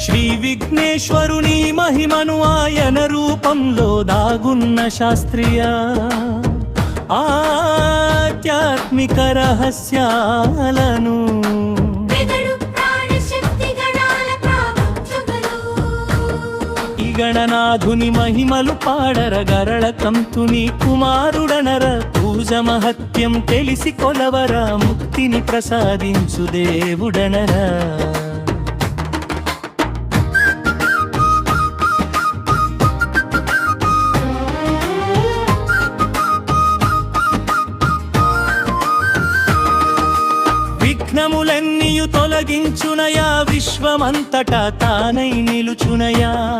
శ్రీ విఘ్నేశ్వరుని మహిమను ఆయన రూపంలో దాగున్న శాస్త్రీయ ఆధ్యాత్మిక రహస్యాలను గణనాథుని మహిమలు పాడర గరళ కంతుని కుమారుడనర పూజ మహత్యం తెలిసి కొలవర ముక్తిని ప్రసాదించు దేవుడనరా. విఘ్నములన్నీయు తొలగించునయా విశ్వమంతటా తానై నిలుచునయా.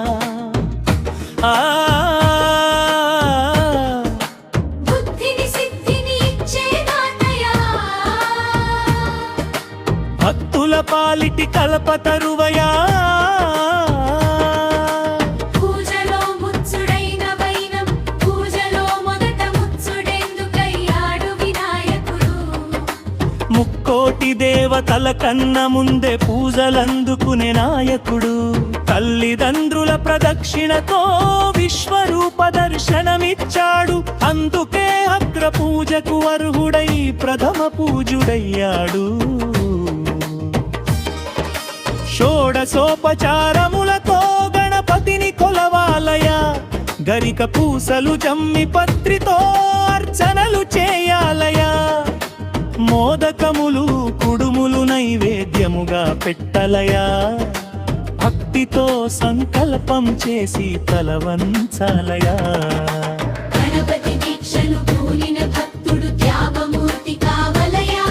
భక్తుల పాలిటి కల్పతరువయా. పూజలో ముచ్చుడైన వైనం పూజలో మొదట ముచ్చుడెందుకయ్యాడు వినాయకుడు. ముక్కోటి దేవతల కన్న ముందే పూజలందుకునే నాయకుడు. తల్లిదండ్రుల ప్రదక్షిణతో విశ్వరూప దర్శనమిచ్చాడు. అందుకే అగ్ర పూజకు అర్హుడై ప్రథమ పూజుడయ్యాడు. షోడశోపచారములతో గణపతిని కొలవాలయా. గరిక పూసలు జమ్మి పత్రితో అర్చనలు చేయాలయా. మోదకములు కుడుములు నైవేద్యముగా పెట్టలయా. భక్తితో సంకల్పం చేసి తలవంచాలయా. గణపతి దీక్షలు పూనిన భక్తుడు త్యాగమూర్తి కావలయా.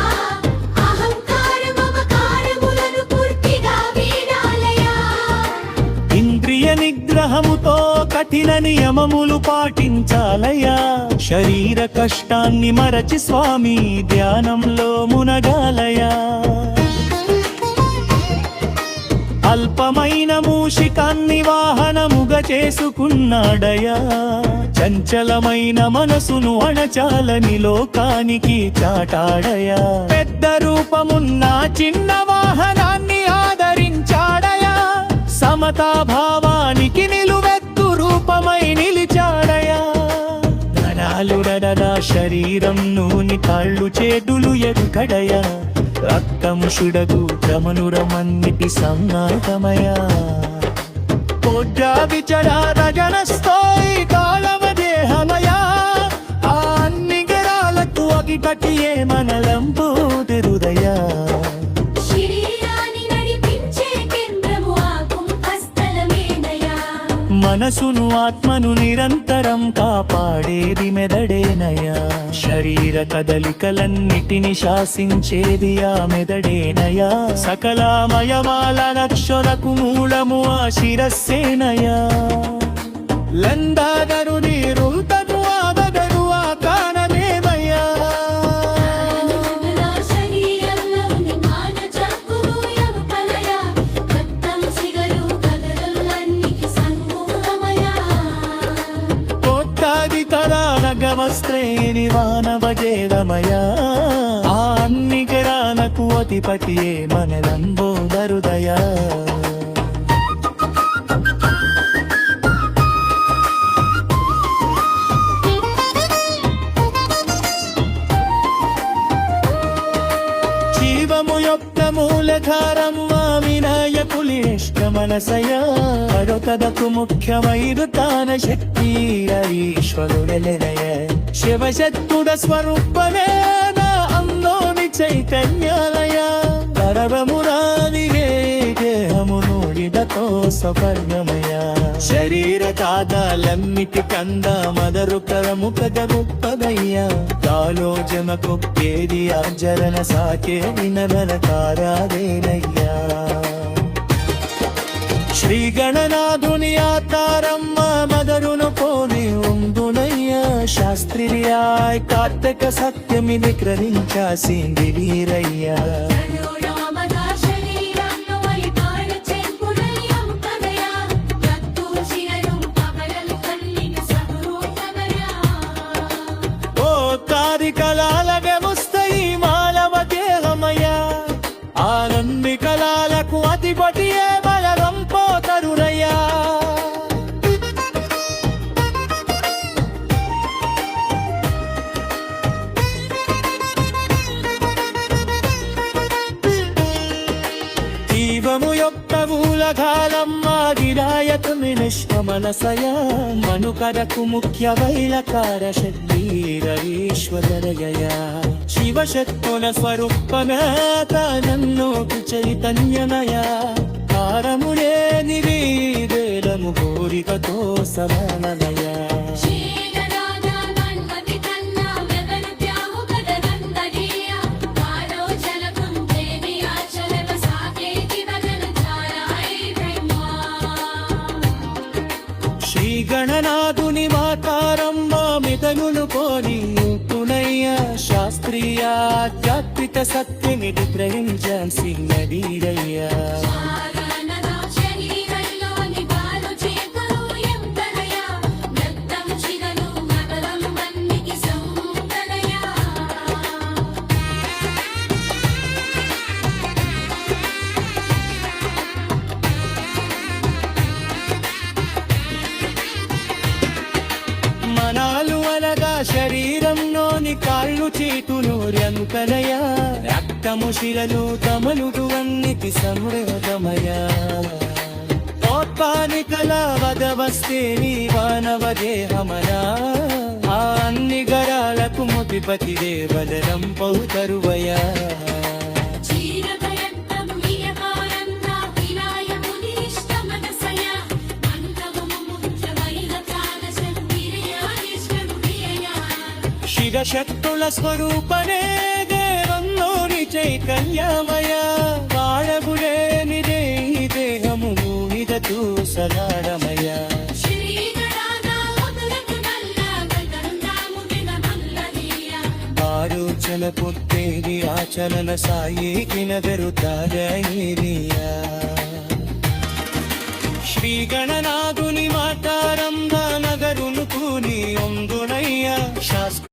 అహంకార మమకారములను పూర్తిగా వీడాలయా. ఇంద్రియ నిగ్రహముతో కఠిన నియమములు పాటించాలయా. శరీర కష్టాన్ని మరచి స్వామి ధ్యానంలో మునగాలయా. అల్పమైన మూషికాన్ని వాహనముగా చేసుకున్నాడయా. చంచలమైన మనసును అణచాలని లోకానికి చాటాడయా. పెద్ద రూపమున్న చిన్న వాహనాన్ని ఆదరించాడయా. సమతాభావానికి నిలువెత్తు రూపమై నిలిచాడయా. నరాలుడడా శరీరం నూని కాళ్ళు చేతులు ఎరుకడయా. రక్తము షుడగు క్రమనురమన్నిటి సంఘాతమయా. కోడ్రా విచరార జనస్థాయి కాళవ దేహమయా. అన్ని గరాలకు అగికటియే మనలంబోదెరుదయా. మనసును ఆత్మను నిరంతరం కాపాడేది మెదడేనయా. శరీర కదలికలన్నిటిని శాసించేది ఆ మెదడేనయా. సకలామయమాలనక్షరకు మూలము ఆ శిరస్సేనయా. లందాగరు నీరుతను ఆదగరు ఆ కారణమేమయ్యా. నగమస్త్రేణి వానవజేదమయా. ఆ అన్ని గరాలకు అధిపతియే మనలంబోదరుదయా. జీవము యొక్క మూలధారం వినాయకులిష్ట మనసయా. అరొకదకు ముఖ్యమైరు తాన శక్తి ఈశ్వరుడెలెనయ. శివశక్తుడ స్వరూపమే అంలోని చైతన్యాలయ. పరవమురాది దేహము నూడిదతో సపర్ణమయ. శరీర కాదాలమ్మిటి కంద మదరు కరముఖద ముప్పదయ్యా. కాలోజమ కొప్పేది ఆచరణ సాకే వినవల కారాదేనయ్యా. శ్రీ గణనాథుని ఆతారమ్మ మదరును పోని ఉందునయ్యా. శాస్త్రియాయ్ కార్తక సత్యమి విక్రమించాసింది వీరయ్యా. కలాలగే ముస్తయి మానవ దేహమయ్యా. ఆనంది కళాలకు అధిపతియే బలరంపో కలగాలమ్మ గిరాయతమి నిష్కమనసయ మనుకరకు ముఖ్య వైలకార శక్తిరరీశ్వరయ శివశక్తుల స్వరూపమేత నన్నోటి చైతన్యమయ కారములే నివేదము కోరికతో సమానలయ శ్రీగణాన గణపతి కన్నా వెదరు త్యాగు గదనందనీయ ఆలోచనకం దేవి ఆచరణ సాకేతి వదన ఛాయాై బ్రహ్మ శ్రీ గణనాథుని మాతారమ్మ మితనులు కోరి తునయ్య శాస్త్రీయ ఆధ్యాత్మిక సత్యమిది గ్రహించాల్సినదీరయ్యా ఆగనన శరీరంలోని బాలు చేతులు ఎంతనయ రక్తం చిగలు మదలం మన్నికి సౌందర్య మనాలు అనగా శరీరంలోని కాళ్ళు చేతులు రంకలయ రక్తము శిలలు తమలుడు అన్నిటి సమృద్ధమయ ఓత్పానికల వదవస్తే నీ వానవ దేహమనా ఆ అన్ని గరాలకు ముతిపతి దేవదరం పౌతరువయా చీరదయంతం వియకారంత వినాయ మునిష్టమనసయ మంత్రము ముఖ్యమైన త్యాగ శక్తిరియానిష్టం ప్రియయా శిరశక్తుల స్వరూపనే దేవంలోని చైతన్యమయ వాడగులే నిదే దేహము మూనిదతూ సదారమయ శ్రీగణాన మొదలకు నల్ల గగనందాము దినమల్లదీయ ఆలోచన పుట్టేది ఆచరణ సాయికిన వెరుతారయ్యా శ్రీ గణనాథుని మాతారంభ నగరును కూని ఒంగునయ్య శాస్త్ర